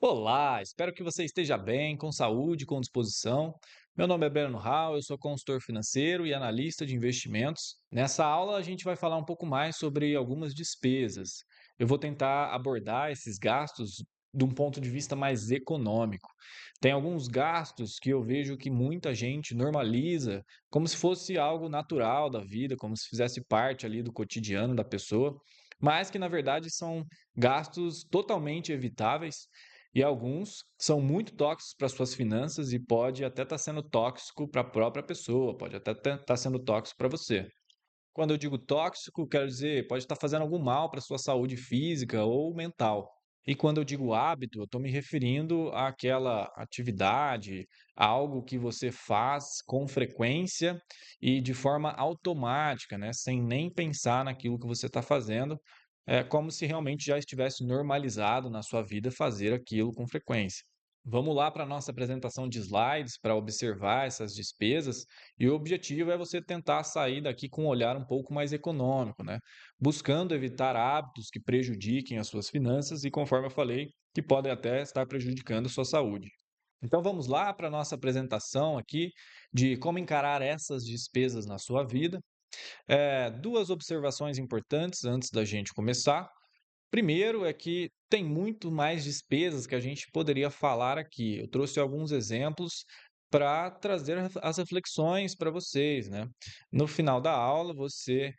Olá, espero que você esteja bem, com saúde, com disposição. Meu nome é Breno Hall, eu sou consultor financeiro e analista de investimentos. Nessa aula, a gente vai falar um pouco mais sobre algumas despesas. Eu vou tentar abordar esses gastos de um ponto de vista mais econômico. Tem alguns gastos que eu vejo que muita gente normaliza como se fosse algo natural da vida, como se fizesse parte ali do cotidiano da pessoa, mas que na verdade são gastos totalmente evitáveis e alguns são muito tóxicos para suas finanças e pode até estar sendo tóxico para a própria pessoa, pode até estar sendo tóxico para você. Quando eu digo tóxico, quero dizer, pode estar fazendo algum mal para sua saúde física ou mental. E quando eu digo hábito, eu estou me referindo àquela atividade, algo que você faz com frequência e de forma automática, né? Sem nem pensar naquilo que você está fazendo. É como se realmente já estivesse normalizado na sua vida fazer aquilo com frequência. Vamos lá para a nossa apresentação de slides para observar essas despesas e o objetivo é você tentar sair daqui com um olhar um pouco mais econômico, né? Buscando evitar hábitos que prejudiquem as suas finanças e, conforme eu falei, que podem até estar prejudicando a sua saúde. Então vamos lá para a nossa apresentação aqui de como encarar essas despesas na sua vida. Duas observações importantes antes da gente começar. Primeiro é que tem muito mais despesas que a gente poderia falar aqui. Eu trouxe alguns exemplos para trazer as reflexões para vocês, né? No final da aula, você,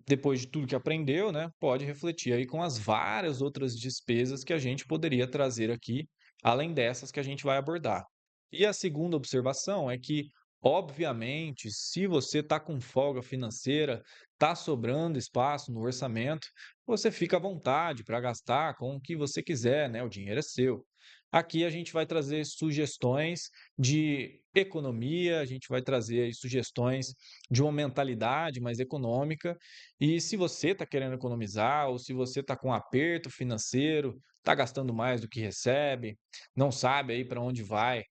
depois de tudo que aprendeu, né, pode refletir aí com as várias outras despesas que a gente poderia trazer aqui, além dessas que a gente vai abordar. E a segunda observação é que, obviamente, se você está com folga financeira, está sobrando espaço no orçamento, você fica à vontade para gastar com o que você quiser, né? O dinheiro é seu. Aqui a gente vai trazer sugestões de economia, a gente vai trazer aí sugestões de uma mentalidade mais econômica. E se você está querendo economizar, ou se você está com aperto financeiro, está gastando mais do que recebe, não sabe aí para onde vai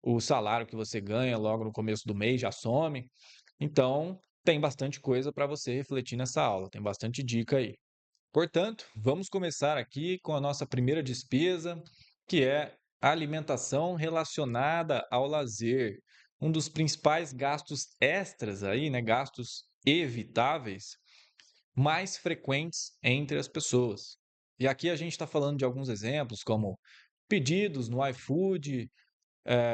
o salário que você ganha logo no começo do mês, já some. Então, tem bastante coisa para você refletir nessa aula, tem bastante dica aí. Portanto, vamos começar aqui com a nossa primeira despesa, que é a alimentação relacionada ao lazer. Um dos principais gastos extras aí, né, gastos evitáveis, mais frequentes entre as pessoas. E aqui a gente está falando de alguns exemplos, como pedidos no iFood,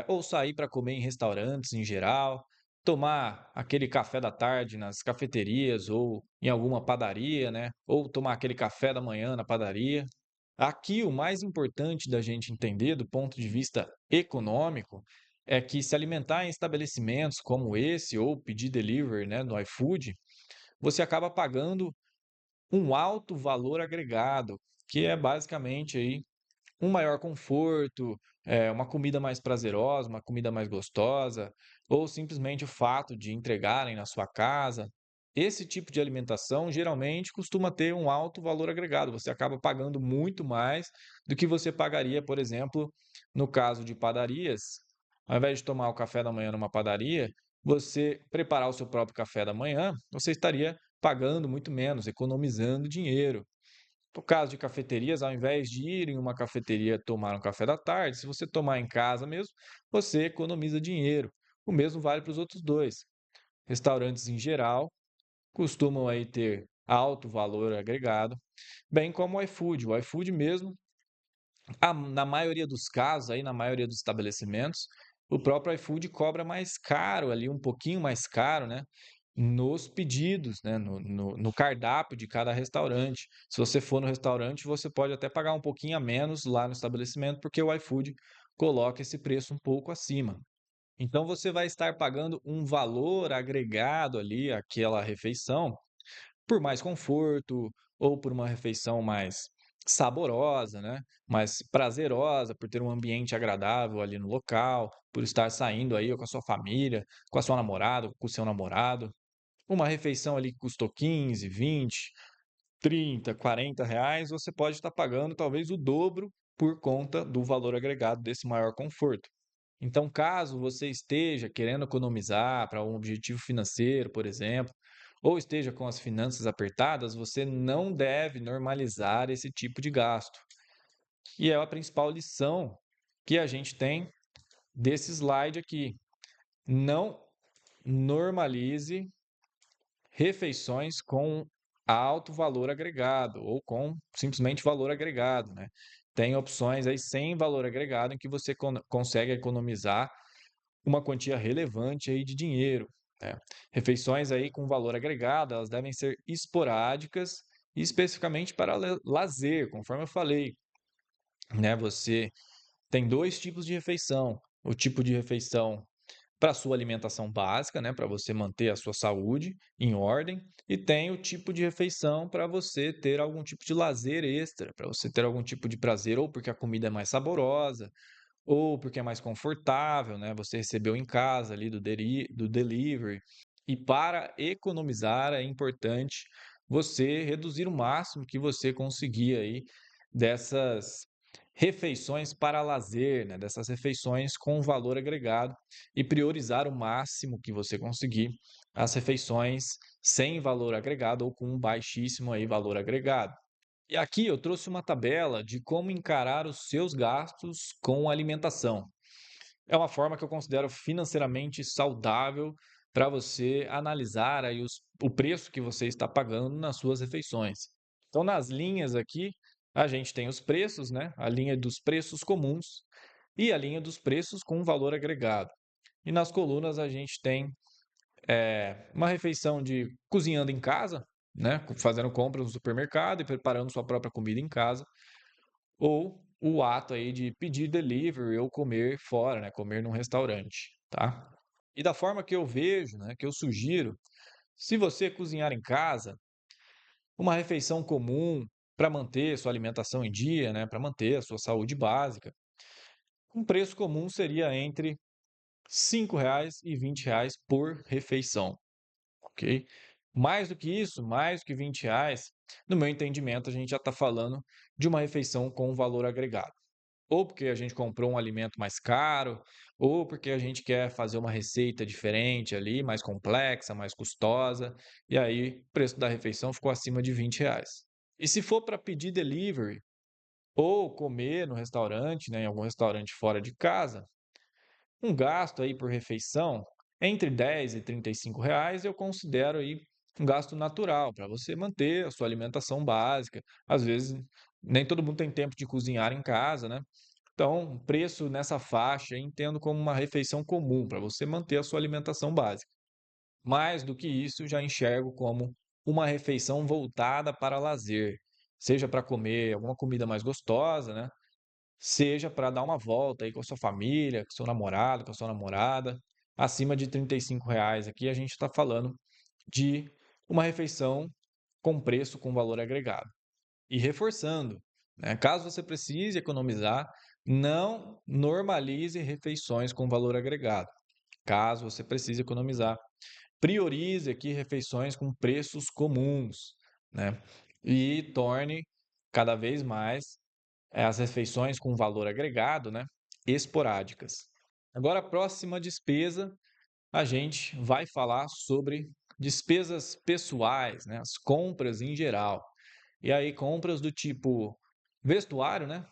ou sair para comer em restaurantes em geral, tomar aquele café da tarde nas cafeterias ou em alguma padaria, né? Ou tomar aquele café da manhã na padaria. Aqui o mais importante da gente entender do ponto de vista econômico é que se alimentar em estabelecimentos como esse ou pedir delivery, né, no iFood, você acaba pagando um alto valor agregado, que é basicamente aí um maior conforto, uma comida mais prazerosa, uma comida mais gostosa, ou simplesmente o fato de entregarem na sua casa. Esse tipo de alimentação geralmente costuma ter um alto valor agregado. Você acaba pagando muito mais do que você pagaria, por exemplo, no caso de padarias. Ao invés de tomar o café da manhã numa padaria, você preparar o seu próprio café da manhã, você estaria pagando muito menos, economizando dinheiro. No caso de cafeterias, ao invés de ir em uma cafeteria tomar um café da tarde, se você tomar em casa mesmo, você economiza dinheiro. O mesmo vale para os outros dois. Restaurantes em geral costumam aí ter alto valor agregado, bem como o iFood. O iFood mesmo, na maioria dos casos, aí, na maioria dos estabelecimentos, o próprio iFood cobra mais caro ali, um pouquinho mais caro, né? Nos pedidos, né, no cardápio de cada restaurante. Se você for no restaurante, você pode até pagar um pouquinho a menos lá no estabelecimento, porque o iFood coloca esse preço um pouco acima. Então você vai estar pagando um valor agregado ali àquela refeição, por mais conforto ou por uma refeição mais saborosa, né, mais prazerosa, por ter um ambiente agradável ali no local, por estar saindo aí com a sua família, com a sua namorada, com o seu namorado. Uma refeição ali que custou 15, 20, 30, R$ 40, você pode estar pagando talvez o dobro por conta do valor agregado desse maior conforto. Então, caso você esteja querendo economizar para um objetivo financeiro, por exemplo, ou esteja com as finanças apertadas, você não deve normalizar esse tipo de gasto. E é a principal lição que a gente tem desse slide aqui. Não normalize refeições com alto valor agregado ou com simplesmente valor agregado, né? Tem opções aí sem valor agregado em que você consegue economizar uma quantia relevante aí de dinheiro, né? Refeições aí com valor agregado, elas devem ser esporádicas e especificamente para lazer, conforme eu falei, né? Você tem dois tipos de refeição: o tipo de refeição para sua alimentação básica, né, para você manter a sua saúde em ordem, e tem o tipo de refeição para você ter algum tipo de lazer extra, para você ter algum tipo de prazer, ou porque a comida é mais saborosa, ou porque é mais confortável, né? Você recebeu em casa ali do delivery. E para economizar é importante você reduzir o máximo que você conseguir aí dessas refeições para lazer, né? Dessas refeições com valor agregado e priorizar o máximo que você conseguir as refeições sem valor agregado ou com um baixíssimo aí valor agregado. E aqui eu trouxe uma tabela de como encarar os seus gastos com alimentação. É uma forma que eu considero financeiramente saudável para você analisar aí o preço que você está pagando nas suas refeições. Então, nas linhas aqui, a gente tem os preços, né? A linha dos preços comuns e a linha dos preços com valor agregado. E nas colunas a gente tem uma refeição de cozinhando em casa, né? Fazendo compras no supermercado e preparando sua própria comida em casa, ou o ato aí de pedir delivery ou comer fora, né, comer num restaurante, tá? E da forma que eu vejo, né, que eu sugiro, se você cozinhar em casa, uma refeição comum para manter sua alimentação em dia, né, para manter a sua saúde básica, um preço comum seria entre R$ 5 e R$ 20 por refeição, ok? Mais do que isso, mais do que R$ 20, no meu entendimento, a gente já está falando de uma refeição com valor agregado. Ou porque a gente comprou um alimento mais caro, ou porque a gente quer fazer uma receita diferente ali, mais complexa, mais custosa, e aí o preço da refeição ficou acima de R$ 20. E se for para pedir delivery ou comer no restaurante, né, em algum restaurante fora de casa, um gasto aí por refeição entre 10 e R$ 35 eu considero aí um gasto natural para você manter a sua alimentação básica. Às vezes nem todo mundo tem tempo de cozinhar em casa, né? Então, preço nessa faixa, entendo como uma refeição comum para você manter a sua alimentação básica. Mais do que isso, já enxergo como uma refeição voltada para lazer, seja para comer alguma comida mais gostosa, né? Seja para dar uma volta aí com a sua família, com seu namorado, com a sua namorada. Acima de R$ 35 aqui a gente está falando de uma refeição com preço com valor agregado. E reforçando, né, caso você precise economizar, não normalize refeições com valor agregado. Caso você precise economizar, priorize aqui refeições com preços comuns, né? E torne cada vez mais as refeições com valor agregado, né, esporádicas. Agora, a próxima despesa, a gente vai falar sobre despesas pessoais, né, as compras em geral. E aí, compras do tipo vestuário, né?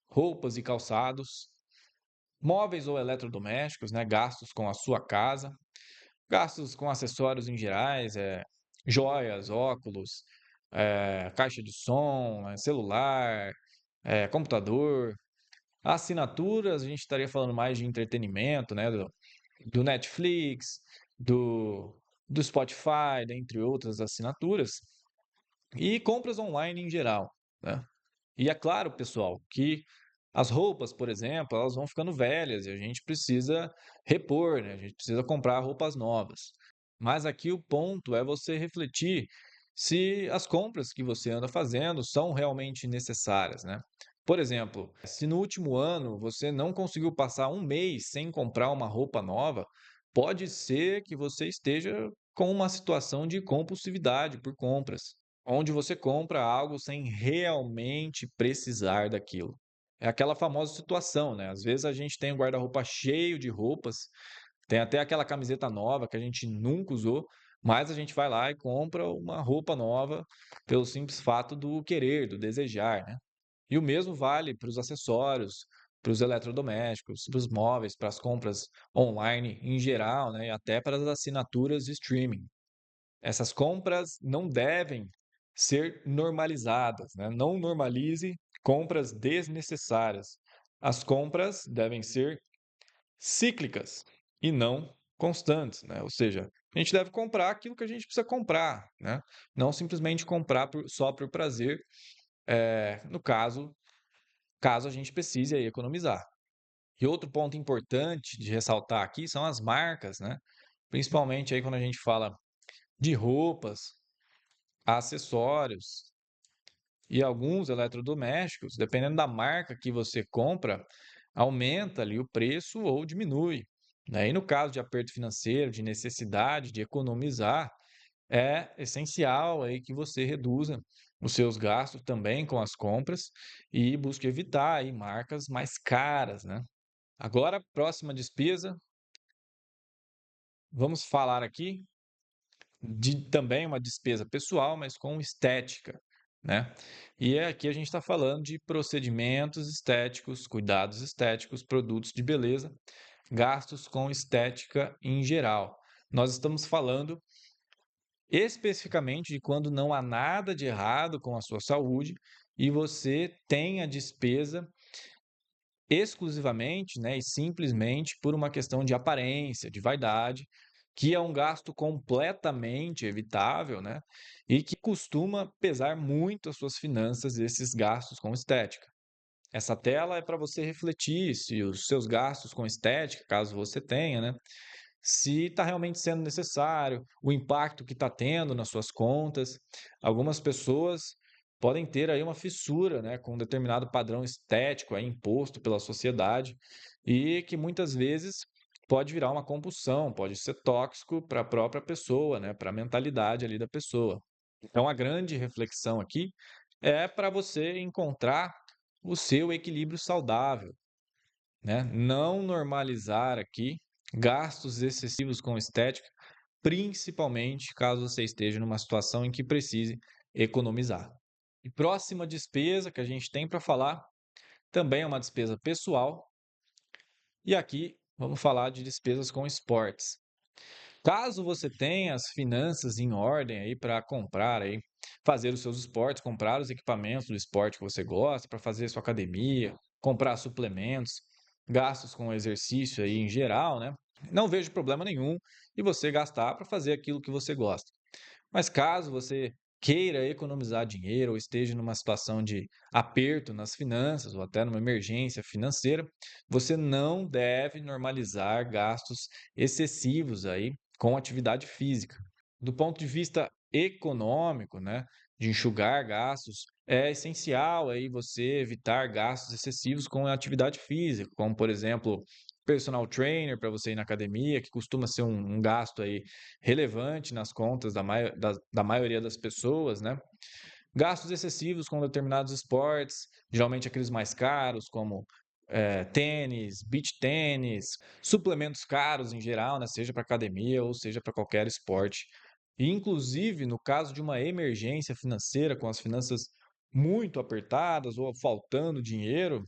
Roupas e calçados, móveis ou eletrodomésticos, né? Gastos com a sua casa, gastos com acessórios em gerais, joias, óculos, caixa de som, celular, computador, assinaturas, a gente estaria falando mais de entretenimento, né? Do Netflix, do Spotify, dentre outras assinaturas, e compras online em geral, né? E é claro, pessoal, que as roupas, por exemplo, elas vão ficando velhas e a gente precisa repor, né? A gente precisa comprar roupas novas. Mas aqui o ponto é você refletir se as compras que você anda fazendo são realmente necessárias, né? Por exemplo, se no último ano você não conseguiu passar um mês sem comprar uma roupa nova, pode ser que você esteja com uma situação de compulsividade por compras, onde você compra algo sem realmente precisar daquilo. É aquela famosa situação, né? Às vezes a gente tem um guarda-roupa cheio de roupas, tem até aquela camiseta nova que a gente nunca usou, mas a gente vai lá e compra uma roupa nova pelo simples fato do querer, do desejar, né? E o mesmo vale para os acessórios, para os eletrodomésticos, para os móveis, para as compras online em geral, né, e até para as assinaturas de streaming. Essas compras não devem ser normalizadas, né? Não normalize compras desnecessárias. As compras devem ser cíclicas e não constantes, né? Ou seja, a gente deve comprar aquilo que a gente precisa comprar, né? Não simplesmente comprar só por prazer, no caso a gente precise aí economizar. E outro ponto importante de ressaltar aqui são as marcas, né? Principalmente aí quando a gente fala de roupas, acessórios e alguns eletrodomésticos, dependendo da marca que você compra, aumenta ali o preço ou diminui, né? E no caso de aperto financeiro, de necessidade de economizar, é essencial aí que você reduza os seus gastos também com as compras e busque evitar aí marcas mais caras, né? Agora, próxima despesa, vamos falar aqui de também uma despesa pessoal, mas com estética, né? E aqui a gente está falando de procedimentos estéticos, cuidados estéticos, produtos de beleza, gastos com estética em geral. Nós estamos falando especificamente de quando não há nada de errado com a sua saúde e você tem a despesa exclusivamente, né, e simplesmente por uma questão de aparência, de vaidade, que é um gasto completamente evitável, né, e que costuma pesar muito as suas finanças, esses gastos com estética. Essa tela é para você refletir se os seus gastos com estética, caso você tenha, né, se está realmente sendo necessário, o impacto que está tendo nas suas contas. Algumas pessoas podem ter aí uma fissura, né, com um determinado padrão estético aí imposto pela sociedade e que muitas vezes pode virar uma compulsão, pode ser tóxico para a própria pessoa, né, para a mentalidade ali da pessoa. Então a grande reflexão aqui é para você encontrar o seu equilíbrio saudável, né? Não normalizar aqui gastos excessivos com estética, principalmente caso você esteja numa situação em que precise economizar. E próxima despesa que a gente tem para falar também é uma despesa pessoal, e aqui vamos falar de despesas com esportes. Caso você tenha as finanças em ordem aí para comprar aí, fazer os seus esportes, comprar os equipamentos do esporte que você gosta, para fazer sua academia, comprar suplementos, gastos com exercício aí em geral, né? Não vejo problema nenhum em você gastar para fazer aquilo que você gosta. Mas caso você queira economizar dinheiro ou esteja numa situação de aperto nas finanças ou até numa emergência financeira, você não deve normalizar gastos excessivos aí com atividade física. Do ponto de vista econômico, né, de enxugar gastos, é essencial aí você evitar gastos excessivos com a atividade física, como por exemplo, personal trainer para você ir na academia, que costuma ser um gasto aí relevante nas contas da maioria das pessoas, né? Gastos excessivos com determinados esportes, geralmente aqueles mais caros, como tênis, beach tênis, suplementos caros em geral, né? Seja para academia ou seja para qualquer esporte. E, inclusive, no caso de uma emergência financeira, com as finanças muito apertadas ou faltando dinheiro,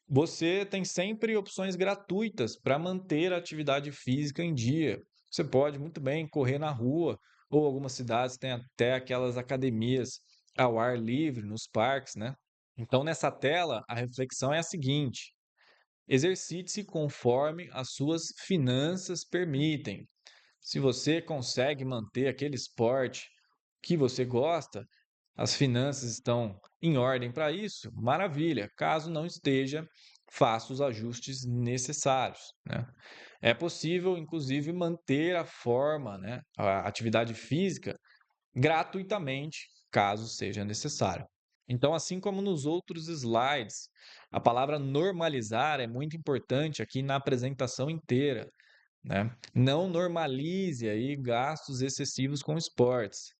você tem sempre opções gratuitas para manter a atividade física em dia. Você pode muito bem correr na rua, ou algumas cidades têm até aquelas academias ao ar livre nos parques, né? Então, nessa tela, a reflexão é a seguinte: exercite-se conforme as suas finanças permitem. Se você consegue manter aquele esporte que você gosta, as finanças estão em ordem para isso, maravilha. Caso não esteja, faça os ajustes necessários, né? É possível, inclusive, manter a forma, né, a atividade física gratuitamente, caso seja necessário. Então, assim como nos outros slides, a palavra normalizar é muito importante aqui na apresentação inteira, né? Não normalize aí gastos excessivos com esportes.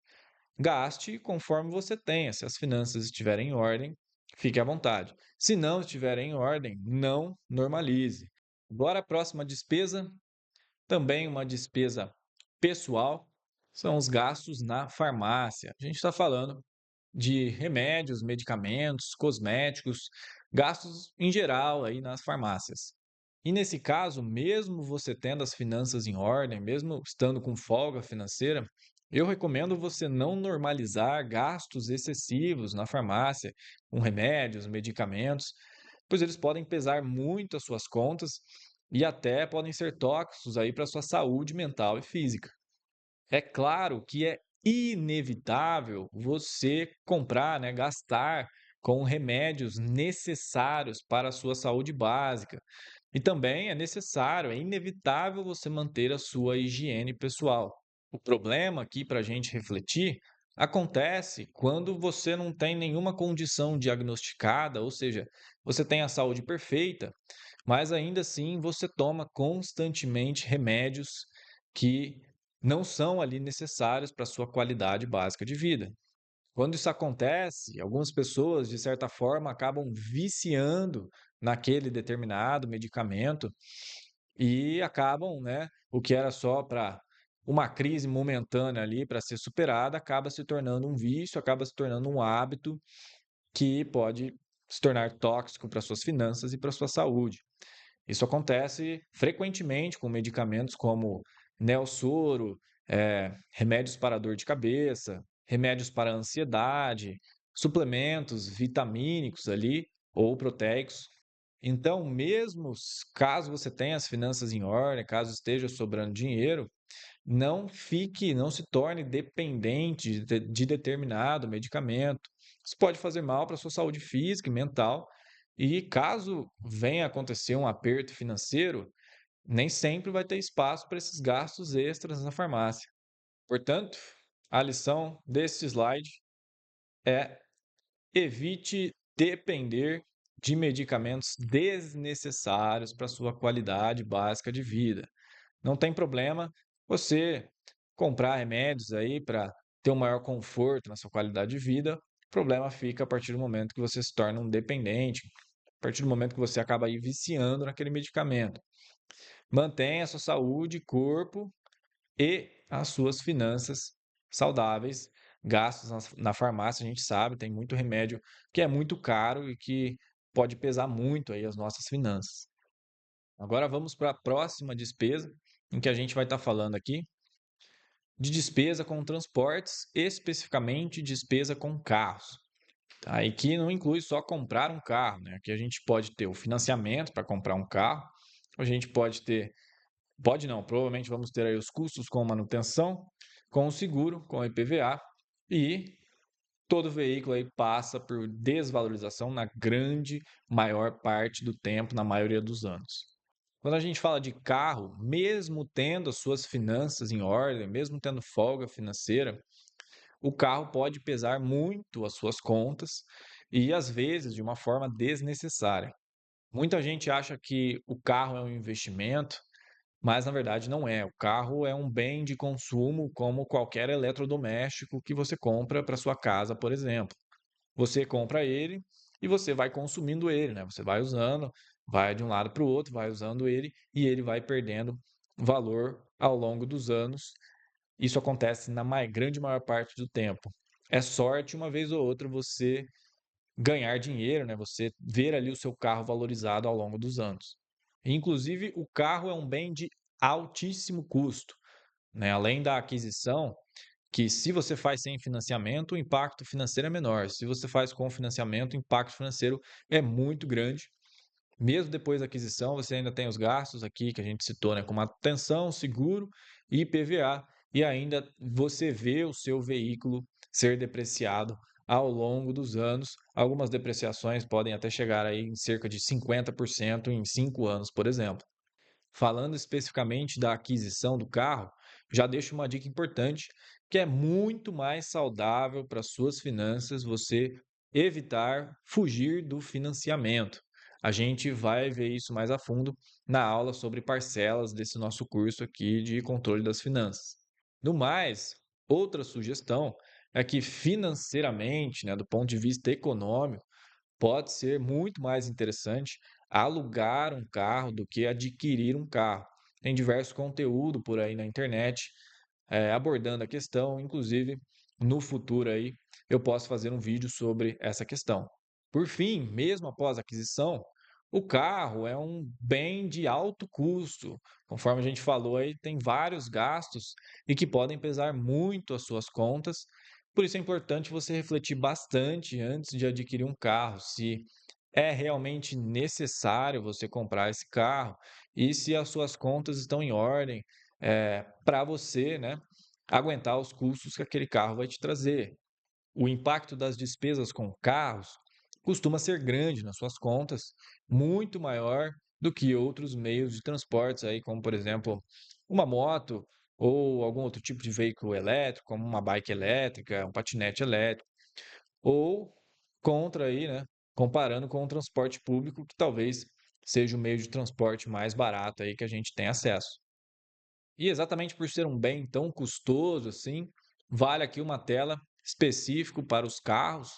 Gaste conforme você tenha. Se as finanças estiverem em ordem, fique à vontade. Se não estiverem em ordem, não normalize. Agora, a próxima despesa, também uma despesa pessoal, são os gastos na farmácia. A gente está falando de remédios, medicamentos, cosméticos, gastos em geral aí nas farmácias. E nesse caso, mesmo você tendo as finanças em ordem, mesmo estando com folga financeira, eu recomendo você não normalizar gastos excessivos na farmácia, com remédios, medicamentos, pois eles podem pesar muito as suas contas e até podem ser tóxicos aí para a sua saúde mental e física. É claro que é inevitável você comprar, né, gastar com remédios necessários para a sua saúde básica. E também é necessário, é inevitável você manter a sua higiene pessoal. O problema aqui para a gente refletir acontece quando você não tem nenhuma condição diagnosticada, ou seja, você tem a saúde perfeita, mas ainda assim você toma constantemente remédios que não são ali necessários para a sua qualidade básica de vida. Quando isso acontece, algumas pessoas, de certa forma, acabam viciando naquele determinado medicamento e acabam, né, o que era só para uma crise momentânea ali para ser superada, acaba se tornando um vício, acaba se tornando um hábito que pode se tornar tóxico para suas finanças e para sua saúde. Isso acontece frequentemente com medicamentos como Nelsoro, remédios para dor de cabeça, remédios para ansiedade, suplementos vitamínicos ali ou proteicos. Então, mesmo caso você tenha as finanças em ordem, caso esteja sobrando dinheiro, não se torne dependente de determinado medicamento. Isso pode fazer mal para a sua saúde física e mental. E caso venha acontecer um aperto financeiro, nem sempre vai ter espaço para esses gastos extras na farmácia. Portanto, a lição desse slide é: evite depender de medicamentos desnecessários para sua qualidade básica de vida. Não tem problema você comprar remédios aí para ter um maior conforto na sua qualidade de vida. O problema fica a partir do momento que você se torna um dependente, a partir do momento que você acaba aí viciando naquele medicamento. Mantenha a sua saúde, corpo e as suas finanças saudáveis. Gastos na farmácia, a gente sabe, tem muito remédio que é muito caro e que pode pesar muito aí as nossas finanças. Agora vamos para a próxima despesa, em que a gente vai estar falando aqui de despesa com transportes, especificamente despesa com carros. Tá? E que não inclui só comprar um carro, né? Aqui a gente pode ter o financiamento para comprar um carro, a gente pode ter, pode não, provavelmente vamos ter aí os custos com manutenção, com o seguro, com o IPVA e todo veículo aí passa por desvalorização na grande maior parte do tempo, na maioria dos anos. Quando a gente fala de carro, mesmo tendo as suas finanças em ordem, mesmo tendo folga financeira, o carro pode pesar muito as suas contas e às vezes de uma forma desnecessária. Muita gente acha que o carro é um investimento, mas na verdade não é. O carro é um bem de consumo como qualquer eletrodoméstico que você compra para sua casa, por exemplo. Você compra ele e você vai consumindo ele, né? Você vai usando, vai de um lado para o outro, vai usando ele e ele vai perdendo valor ao longo dos anos. Isso acontece na grande maior parte do tempo. É sorte uma vez ou outra você ganhar dinheiro, né? Você ver ali o seu carro valorizado ao longo dos anos. Inclusive, o carro é um bem de altíssimo custo, né? Além da aquisição, que se você faz sem financiamento, o impacto financeiro é menor. Se você faz com financiamento, o impacto financeiro é muito grande. Mesmo depois da aquisição, você ainda tem os gastos aqui que a gente citou, né, como manutenção, seguro e IPVA, e ainda você vê o seu veículo ser depreciado ao longo dos anos. Algumas depreciações podem até chegar aí em cerca de 50% em 5 anos, por exemplo. Falando especificamente da aquisição do carro, já deixo uma dica importante, que é muito mais saudável para suas finanças você evitar fugir do financiamento. A gente vai ver isso mais a fundo na aula sobre parcelas desse nosso curso aqui de controle das finanças. No mais, outra sugestão é que financeiramente, né, do ponto de vista econômico, pode ser muito mais interessante alugar um carro do que adquirir um carro. Tem diverso conteúdo por aí na internet, abordando a questão, inclusive no futuro aí eu posso fazer um vídeo sobre essa questão. Por fim, mesmo após a aquisição, o carro é um bem de alto custo. Conforme a gente falou aí, tem vários gastos e que podem pesar muito as suas contas. Por isso é importante você refletir bastante antes de adquirir um carro, se é realmente necessário você comprar esse carro e se as suas contas estão em ordem, para você, né, aguentar os custos que aquele carro vai te trazer. O impacto das despesas com carros costuma ser grande nas suas contas, muito maior do que outros meios de transportes aí, como por exemplo, uma moto ou algum outro tipo de veículo elétrico, como uma bike elétrica, um patinete elétrico, ou contra aí, né, comparando com o transporte público, que talvez seja o meio de transporte mais barato aí que a gente tem acesso. E exatamente por ser um bem tão custoso assim, vale aqui uma tela específico para os carros,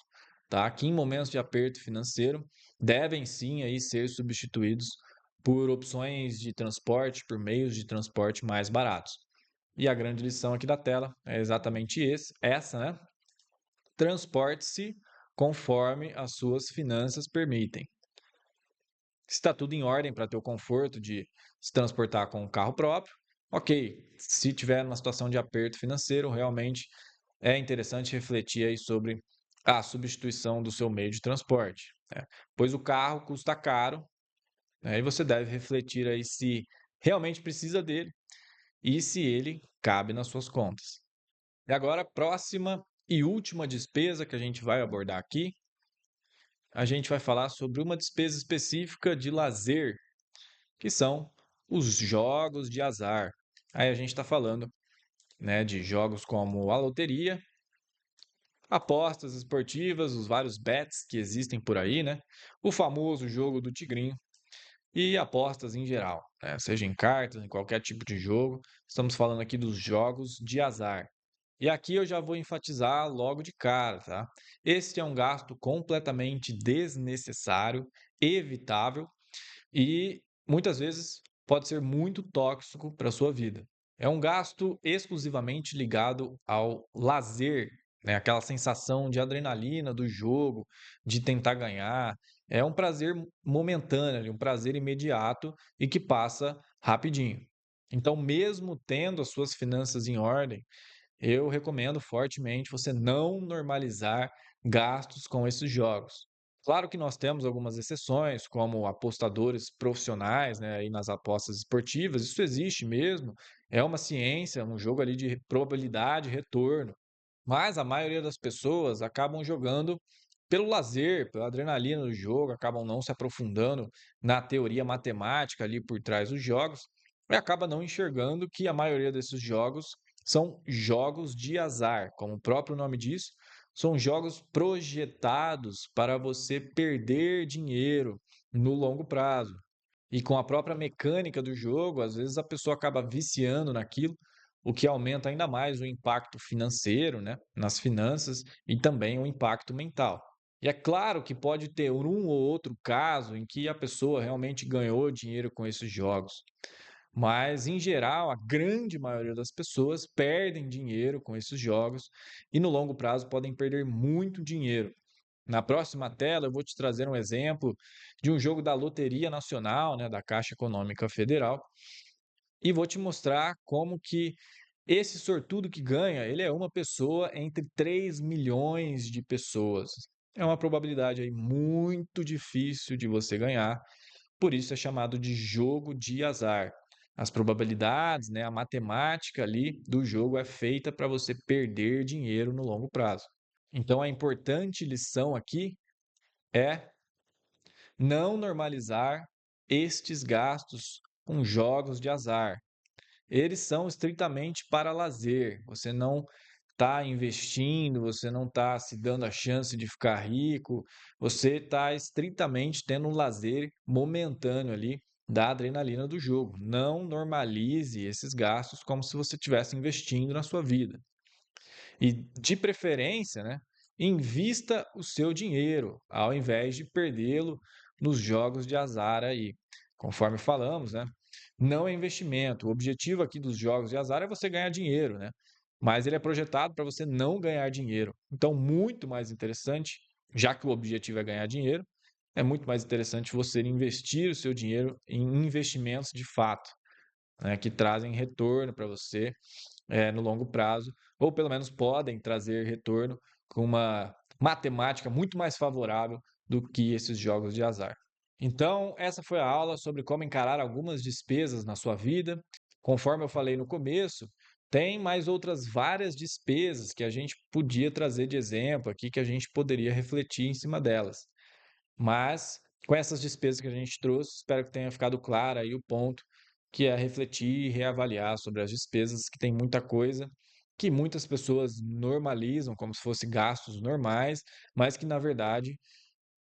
tá? Que em momentos de aperto financeiro devem sim aí ser substituídos por opções de transporte, por meios de transporte mais baratos. E a grande lição aqui da tela é exatamente essa, né? Transporte-se conforme as suas finanças permitem. Se está tudo em ordem para ter o conforto de se transportar com um carro próprio, ok. Se tiver numa situação de aperto financeiro, realmente é interessante refletir aí sobre a substituição do seu meio de transporte, né? Pois o carro custa caro, né, e você deve refletir aí se realmente precisa dele e se ele cabe nas suas contas. E agora, a próxima e última despesa que a gente vai abordar aqui, a gente vai falar sobre uma despesa específica de lazer, que são os jogos de azar. Aí a gente está falando, né, de jogos como a loteria, apostas esportivas, os vários bets que existem por aí, né? O famoso jogo do tigrinho e apostas em geral, né? Seja em cartas, em qualquer tipo de jogo. Estamos falando aqui dos jogos de azar. E aqui eu já vou enfatizar logo de cara, tá? Este é um gasto completamente desnecessário, evitável e muitas vezes pode ser muito tóxico para a sua vida. É um gasto exclusivamente ligado ao lazer, né? Aquela sensação de adrenalina do jogo, de tentar ganhar. É um prazer momentâneo, ali, um prazer imediato e que passa rapidinho. Então, mesmo tendo as suas finanças em ordem, eu recomendo fortemente você não normalizar gastos com esses jogos. Claro que nós temos algumas exceções, como apostadores profissionais, né, aí nas apostas esportivas, isso existe mesmo, é uma ciência, um jogo ali de probabilidade e retorno. Mas a maioria das pessoas acabam jogando pelo lazer, pela adrenalina do jogo, acabam não se aprofundando na teoria matemática ali por trás dos jogos, e acaba não enxergando que a maioria desses jogos são jogos de azar, como o próprio nome diz, são jogos projetados para você perder dinheiro no longo prazo. E com a própria mecânica do jogo, às vezes a pessoa acaba viciando naquilo, o que aumenta ainda mais o impacto financeiro, né, nas finanças e também o impacto mental. E é claro que pode ter um ou outro caso em que a pessoa realmente ganhou dinheiro com esses jogos, mas em geral, a grande maioria das pessoas perdem dinheiro com esses jogos e no longo prazo podem perder muito dinheiro. Na próxima tela, eu vou te trazer um exemplo de um jogo da Loteria Nacional, né, da Caixa Econômica Federal, e vou te mostrar como que esse sortudo que ganha, ele é uma pessoa entre 3 milhões de pessoas. É uma probabilidade aí muito difícil de você ganhar, por isso é chamado de jogo de azar. As probabilidades, né, a matemática ali do jogo é feita para você perder dinheiro no longo prazo. Então, a importante lição aqui é não normalizar estes gastos com jogos de azar. Eles são estritamente para lazer. Você não está investindo, você não está se dando a chance de ficar rico, você está estritamente tendo um lazer momentâneo ali da adrenalina do jogo. Não normalize esses gastos como se você estivesse investindo na sua vida. E, de preferência, né, invista o seu dinheiro, ao invés de perdê-lo nos jogos de azar aí. Conforme falamos, né, não é investimento. O objetivo aqui dos jogos de azar é você ganhar dinheiro, né? mas ele é projetado para você não ganhar dinheiro. Então, muito mais interessante, já que o objetivo é ganhar dinheiro, é muito mais interessante você investir o seu dinheiro em investimentos de fato, né, que trazem retorno para você no longo prazo, ou pelo menos podem trazer retorno com uma matemática muito mais favorável do que esses jogos de azar. Então, essa foi a aula sobre como encarar algumas despesas na sua vida. Conforme eu falei no começo, tem mais outras várias despesas que a gente podia trazer de exemplo aqui, que a gente poderia refletir em cima delas. Mas, com essas despesas que a gente trouxe, espero que tenha ficado claro aí o ponto, que é refletir e reavaliar sobre as despesas, que tem muita coisa que muitas pessoas normalizam como se fossem gastos normais, mas que na verdade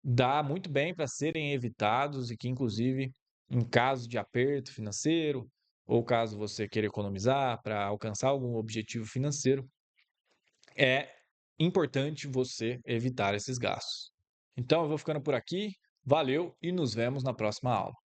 dá muito bem para serem evitados e que inclusive em caso de aperto financeiro ou caso você queira economizar para alcançar algum objetivo financeiro, é importante você evitar esses gastos. Então eu vou ficando por aqui, valeu e nos vemos na próxima aula.